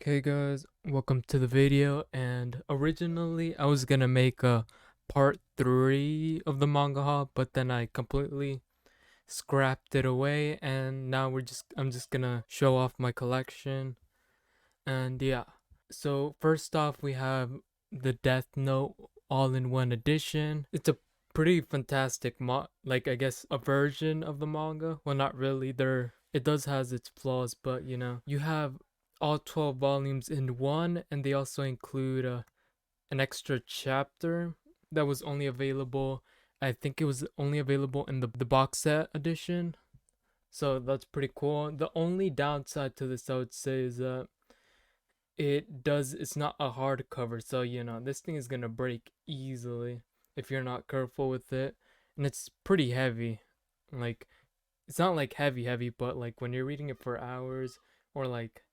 Okay guys, welcome to the video. And originally I was gonna make a part 3 of the manga haul, but then I completely scrapped it away, and now I'm just gonna show off my collection. And yeah, so first off we have the Death Note all-in-one edition. It's a pretty fantastic like I guess a version of the manga. Well, not really, it does has its flaws, but you have all 12 volumes in one, and they also include an extra chapter that was only available, I think it was only available in the box set edition. So that's pretty cool. The only downside to this, I would say, is that it's not a hardcover, so this thing is gonna break easily if you're not careful with it. And it's pretty heavy. Like, it's not like heavy, but like when you're reading it for hours, or like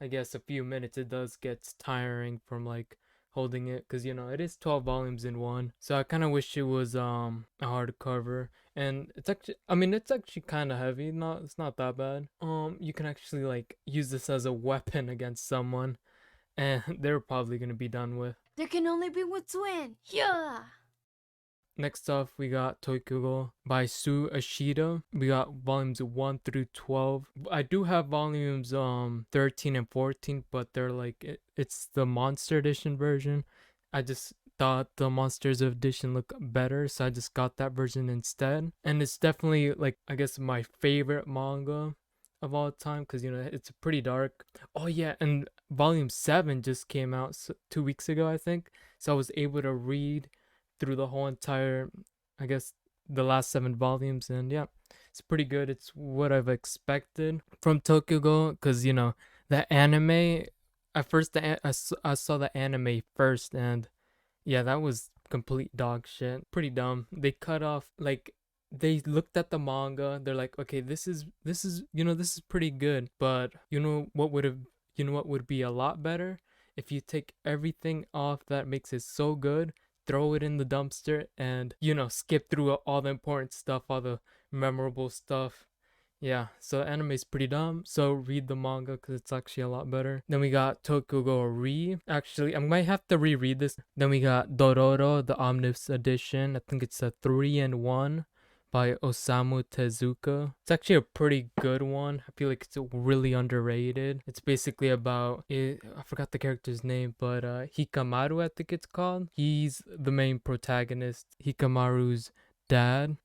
I guess a few minutes, it does get tiring from like holding it, because it is 12 volumes in one. So I kind of wish it was a hardcover. And it's actually, I mean, it's actually kind of heavy. It's not that bad. You can actually like use this as a weapon against someone, and they're probably gonna be done with. There can only be one twin. Yeah. Next off, we got Toikugo by Sue Ashida. We got volumes 1 through 12. I do have volumes 13 and 14, but they're like it's the Monster Edition version. I just thought the Monsters Edition looked better, so I just got that version instead. And it's definitely like I guess my favorite manga of all time, because it's pretty dark. Oh yeah, and volume 7 just came out 2 weeks ago, I think. So I was able to read through the whole entire, I guess, the last 7 volumes, and yeah, it's pretty good. It's what I've expected from Tokugo, because the anime. At first, I saw the anime first, and yeah, that was complete dog shit. Pretty dumb. They cut off like they looked at the manga. They're like, okay, this is pretty good, but you know what would be a lot better if you take everything off that makes it so good, throw it in the dumpster, and skip through all the important stuff, all the memorable stuff. Yeah, so anime is pretty dumb. So read the manga, because it's actually a lot better. Then we got Tokugo Re. Actually, I might have to reread this. Then we got Dororo, the Omnibus edition. I think it's a 3-in-1 by Osamu Tezuka. It's actually a pretty good one. I feel like it's really underrated. It's basically about I forgot the character's name, but Hikamaru, I think it's called. He's the main protagonist. Hikamaru's dad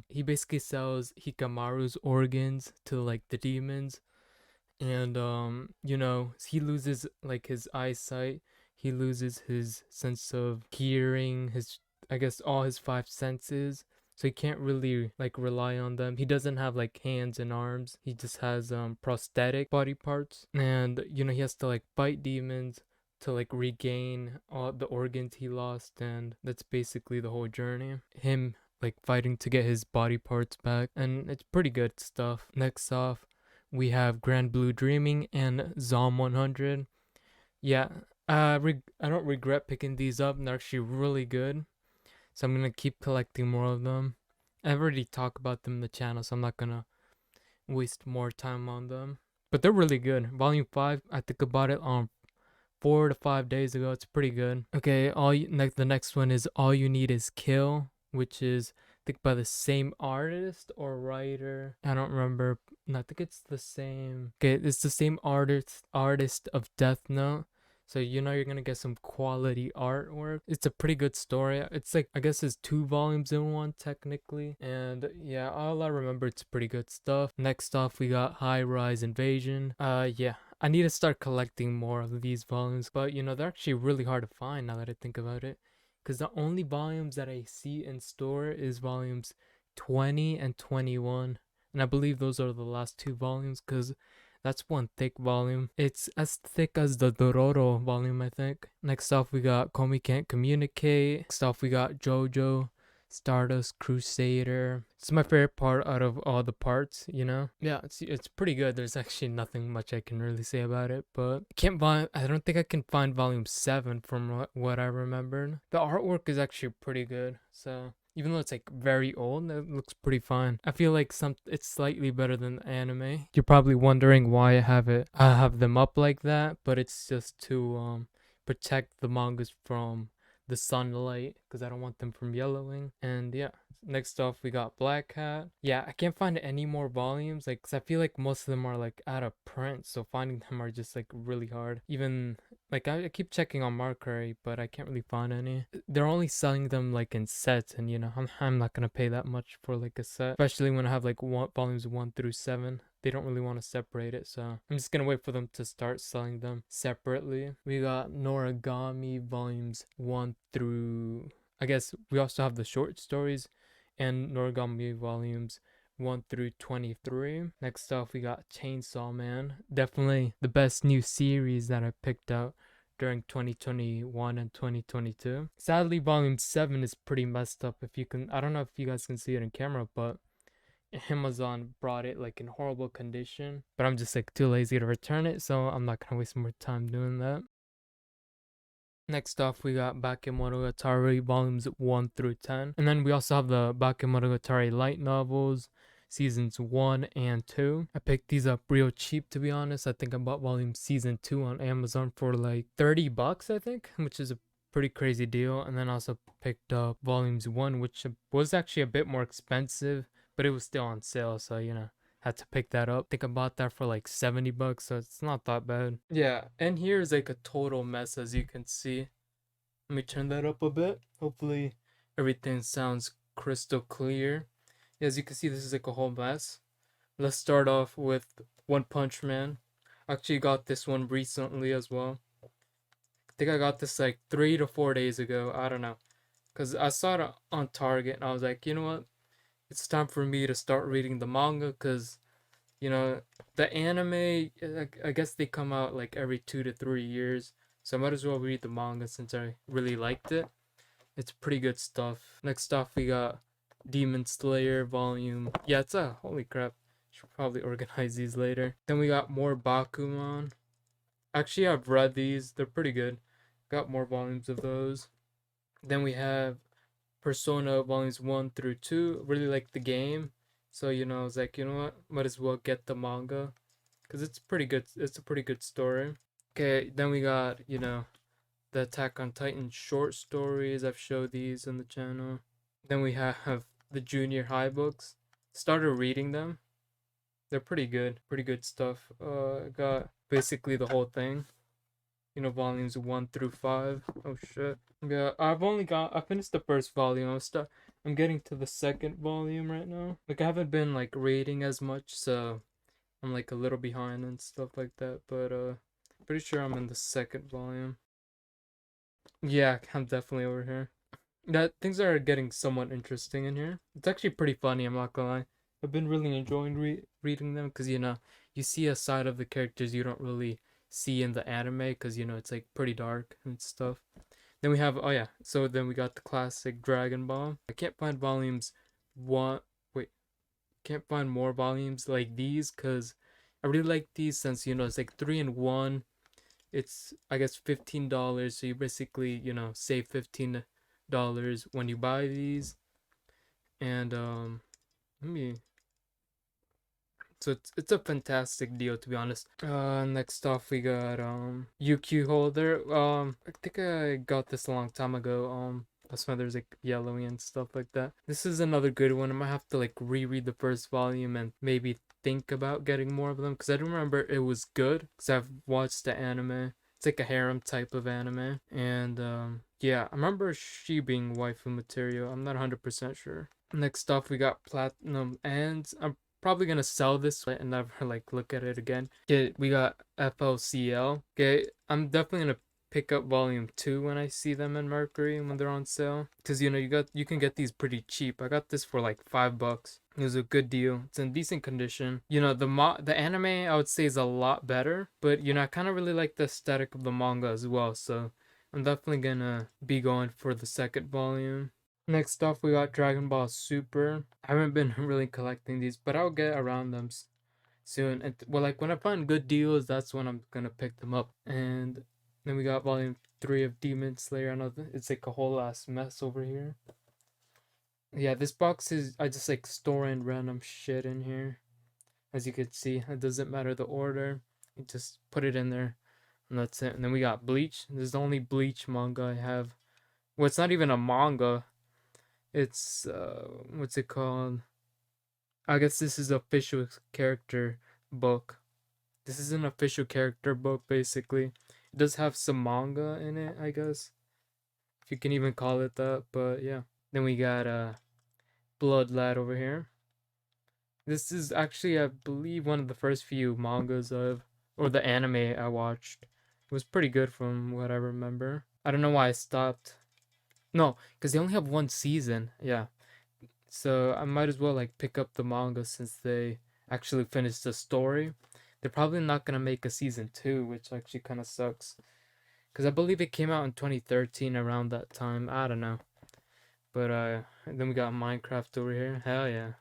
he basically sells Hikamaru's organs to like the demons. And he loses like his eyesight, he loses his sense of hearing, his, I guess, all his 5 senses. So he can't really like rely on them. He doesn't have like hands and arms. He just has prosthetic body parts. And he has to like fight demons to like regain all the organs he lost. And that's basically the whole journey, him like fighting to get his body parts back. And it's pretty good stuff. Next off, we have Grand Blue Dreaming and Zom 100. Yeah, I don't regret picking these up. They're actually really good. So I'm gonna keep collecting more of them. I've already talked about them in the channel, so I'm not gonna waste more time on them. But they're really good. Volume 5, I think about it on 4 to 5 days ago. It's pretty good. Okay, the next one is All You Need Is Kill, which is I think by the same artist or writer. I don't remember. No, I think it's the same. Okay, it's the same artist of Death Note. So you're gonna get some quality artwork. It's a pretty good story. It's like, I guess it's 2 volumes in one technically. And yeah, all I remember, it's pretty good stuff. Next off, we got High Rise Invasion. Yeah, I need to start collecting more of these volumes, but they're actually really hard to find now that I think about it, because the only volumes that I see in store is volumes 20 and 21. And I believe those are the last 2 volumes, because that's one thick volume. It's as thick as the Dororo volume, I think. Next off, we got Komi Can't Communicate. Next off, we got JoJo Stardust Crusader. It's my favorite part out of all the parts, Yeah, it's pretty good. There's actually nothing much I can really say about it, but I don't think I can find volume 7 from what I remembered. The artwork is actually pretty good, so Even though it's like very old, it looks pretty fine. I feel like it's slightly better than the anime. You're probably wondering why I have them up like that, but it's just to protect the mangas from the sunlight because I don't want them from yellowing. And yeah, next off we got Black Hat. Yeah, I can't find any more volumes, like, cause I feel like most of them are like out of print, so finding them are just like really hard. Even like I keep checking on Mercury, but I can't really find any. They're only selling them like in sets, and you know I'm not gonna pay that much for like a set, especially when I have like volumes 1 through 7. They don't really want to separate it, so I'm just gonna wait for them to start selling them separately. We got Noragami volumes 1 through. I guess we also have the short stories and Noragami volumes 1 through 23. Next off, we got Chainsaw Man. Definitely the best new series that I picked out during 2021 and 2022. Sadly, volume 7 is pretty messed up. If you can, I don't know if you guys can see it in camera, but Amazon brought it like in horrible condition. But I'm just like too lazy to return it, so I'm not gonna waste more time doing that. Next off, we got Bakemonogatari volumes 1 through 10. And then we also have the Bakemonogatari light novels, seasons 1 and 2. I picked these up real cheap, to be honest. I think I bought volume season 2 on Amazon for like 30 bucks, I think, which is a pretty crazy deal. And then I also picked up volumes 1, which was actually a bit more expensive, but it was still on sale, so you know, had to pick that up. I think I bought that for like 70 bucks, so it's not that bad. Yeah, and here's like a total mess, as you can see. Let me turn that up a bit. Hopefully everything sounds crystal clear. As you can see, this is like a whole mess. Let's start off with One Punch Man. I actually got this one recently as well. I think I got this like 3 to 4 days ago. I don't know. Because I saw it on Target and I was like, you know what? It's time for me to start reading the manga because, you know, the anime, I guess they come out like every 2 to 3 years. So I might as well read the manga since I really liked it. It's pretty good stuff. Next off, we got Demon Slayer volume. Yeah, it's a holy crap. Should probably organize these later. Then we got more Bakuman. Actually, I've read these. They're pretty good. Got more volumes of those. Then we have Persona volumes 1 through 2. Really like the game. So, you know, I was like, you know what? Might as well get the manga. Because it's pretty good. It's a pretty good story. Okay, then we got, you know, the Attack on Titan short stories. I've showed these on the channel. Then we have the junior high books. Started reading them. They're pretty good stuff. I got basically the whole thing. You know, volumes 1 through 5. Oh shit. Yeah, I finished the first volume. I'm getting to the second volume right now. Like I haven't been like reading as much, so I'm like a little behind and stuff like that. But pretty sure I'm in the second volume. Yeah, I'm definitely over here. That things are getting somewhat interesting in here. It's actually pretty funny, I'm not gonna lie. I've been really enjoying reading them because you know you see a side of the characters you don't really see in the anime because you know it's like pretty dark and stuff. Then we have oh yeah, so then we got the classic Dragon Ball. I can't find volumes one. Wait, can't find more volumes like these because I really like these since you know it's like 3 in 1. It's I guess $15, so you basically you know save $15 when you buy these. And let me so it's a fantastic deal to be honest. Next off we got UQ holder. I think I got this a long time ago. That's why there's like yellowy and stuff like that. This is another good one. I might have to like reread the first volume and maybe think about getting more of them because I do remember it was good because I've watched the anime. It's like a harem type of anime, and yeah, I remember she being waifu material. I'm not 100% sure. Next off, we got platinum, and I'm probably gonna sell this and never like look at it again. Okay, we got FLCL. Okay, I'm definitely gonna pick up volume 2 when I see them in Mercury when they're on sale. Cause you know you can get these pretty cheap. I got this for like $5. It was a good deal. It's in decent condition. You know the anime I would say is a lot better, but you know I kind of really like the aesthetic of the manga as well. So I'm definitely gonna be going for the second volume. Next off, we got Dragon Ball Super. I haven't been really collecting these, but I'll get around them soon. And well, like when I find good deals, that's when I'm gonna pick them up. And then we got Volume 3 of Demon Slayer. I know it's like a whole ass mess over here. Yeah, this box is, I just like storing random shit in here. As you can see, it doesn't matter the order. You just put it in there, and that's it. And then we got Bleach. This is the only Bleach manga I have. Well, it's not even a manga. It's what's it called? I guess this is official character book. This is an official character book basically. It does have some manga in it, I guess. If you can even call it that, but yeah. Then we got Blood Lad over here. This is actually, I believe, one of the first few mangas of, or the anime I watched. It was pretty good from what I remember. I don't know why I stopped. No, because they only have one season. Yeah. So I might as well like pick up the manga since they actually finished the story. They're probably not gonna make a season two, which actually kind of sucks. Because I believe it came out in 2013 around that time. I don't know. But then we got Minecraft over here. Hell yeah.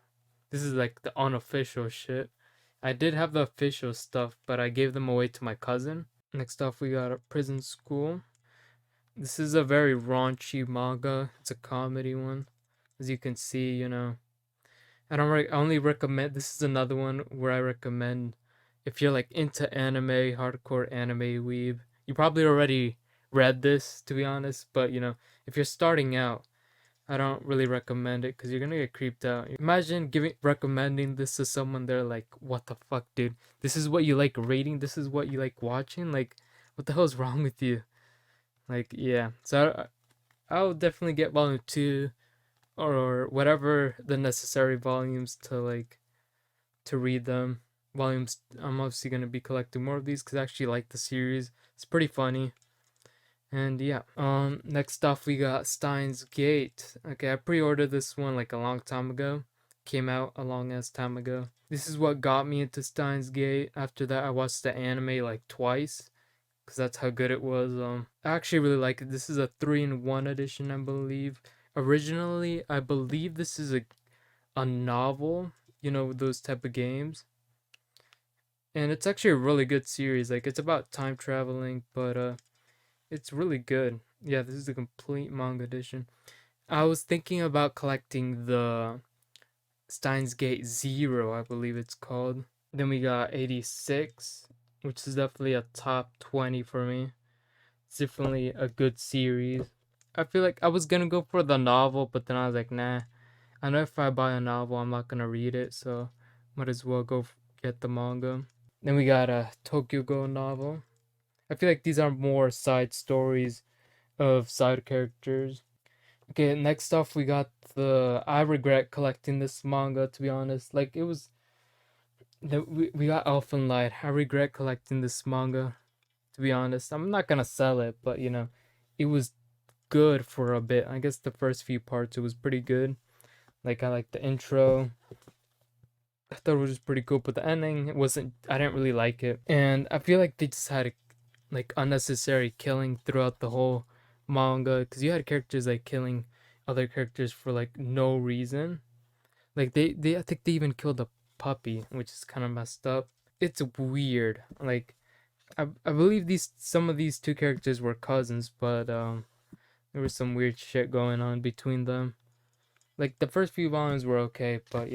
This is like the unofficial shit. I did have the official stuff, but I gave them away to my cousin. Next off, we got a prison school. This is a very raunchy manga. It's a comedy one. As you can see, I only recommend, this is another one where I recommend if you're like into anime, hardcore anime weeb. You probably already read this to be honest, but if you're starting out, I don't really recommend it because you're gonna get creeped out. Imagine giving recommending this to someone, they're like, "What the fuck, dude? This is what you like reading? This is what you like watching? Like, what the hell's wrong with you?" Like, yeah. So I'll definitely get volume two or whatever the necessary volumes to like to read them. Volumes. I'm obviously gonna be collecting more of these because I actually like the series. It's pretty funny. And yeah, next off we got Steins Gate. Okay, I pre-ordered this one like a long time ago. Came out a long ass time ago. This is what got me into Steins Gate. After that, I watched the anime like twice because that's how good it was. I actually really like it. This is a 3-in-1 edition, I believe. Originally, I believe this is a novel. Those type of games. And it's actually a really good series. Like it's about time traveling, but it's really good. Yeah, this is the complete manga edition. I was thinking about collecting the Steins Gate Zero, I believe it's called. Then we got 86, which is definitely a top 20 for me. It's definitely a good series. I feel like I was gonna go for the novel, but then I was like, nah. I know if I buy a novel, I'm not gonna read it, so might as well go get the manga. Then we got a Tokyo Go novel. I feel like these are more side stories of side characters. Okay, next off we got the I regret collecting this manga to be honest. Like it was we got Elfen Light. I regret collecting this manga to be honest. I'm not gonna sell it, but it was good for a bit. I guess the first few parts it was pretty good. Like I like the intro. I thought it was just pretty cool, but the ending it wasn't. I didn't really like it, and I feel like they just had like unnecessary killing throughout the whole manga because you had characters like killing other characters for like no reason. Like they I think they even killed a puppy, which is kind of messed up. It's weird. Like I believe these some of these two characters were cousins, but there was some weird shit going on between them. Like the first few volumes were okay, but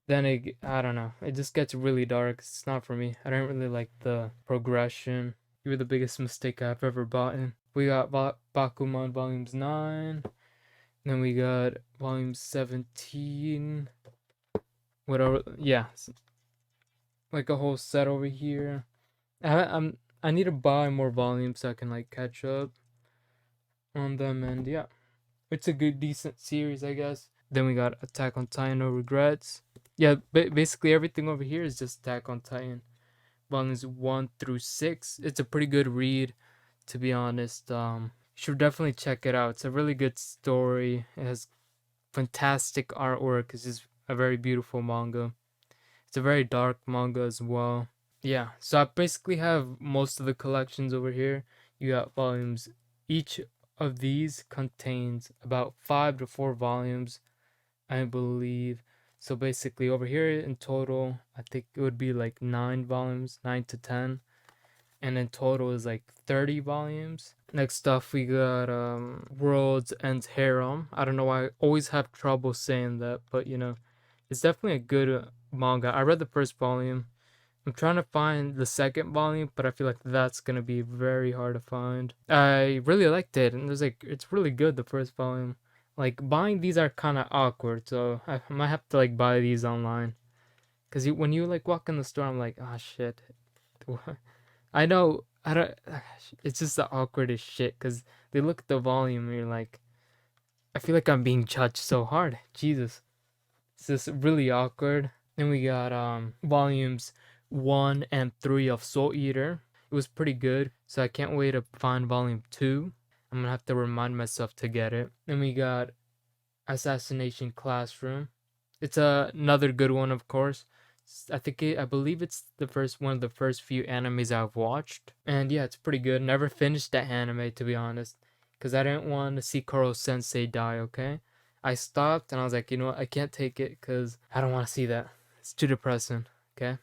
then I don't know. It just gets really dark. It's not for me. I don't really like the progression. You were the biggest mistake I've ever bought in. We got Bakuman volumes 9. Then we got volume 17. Whatever. Yeah, like a whole set over here. I need to buy more volumes so I can like catch up on them. And yeah, it's a good decent series, I guess. Then we got Attack on Titan No Regrets. Yeah, basically everything over here is just Attack on Titan. Volumes 1 through 6. It's a pretty good read, to be honest. You should definitely check it out. It's a really good story. It has fantastic artwork. It's just a very beautiful manga. It's a very dark manga as well. Yeah, so I basically have most of the collections over here. You got volumes. Each of these contains about 5 to 4 volumes, I believe. So basically, over here in total, I think it would be like 9 volumes, 9 to 10. and in total is like 30 volumes. Next up, we got World's End Harem. I don't know why I always have trouble saying that, but it's definitely a good manga. I read the first volume. I'm trying to find the second volume, but I feel like that's gonna be very hard to find. I really liked it, and it's really good. The first volume, like buying these are kind of awkward, so I might have to like buy these online. Cause when you like walk in the store, I'm like, ah, shit. I know, I don't. It's just the awkwardest shit. Cause they look at the volume, and you're like, I feel like I'm being judged so hard. Jesus. It's just really awkward. Then we got volumes 1 and 3 of Soul Eater. It was pretty good, so I can't wait to find volume 2. I'm gonna have to remind myself to get it. Then we got Assassination Classroom. It's another good one, of course. I believe it's the first one of the first few animes I've watched, and yeah, it's pretty good. Never finished that anime, to be honest, because I didn't want to see Koro Sensei die. Okay, I stopped and I was like, you know what, I can't take it because I don't want to see that. It's too depressing. Okay.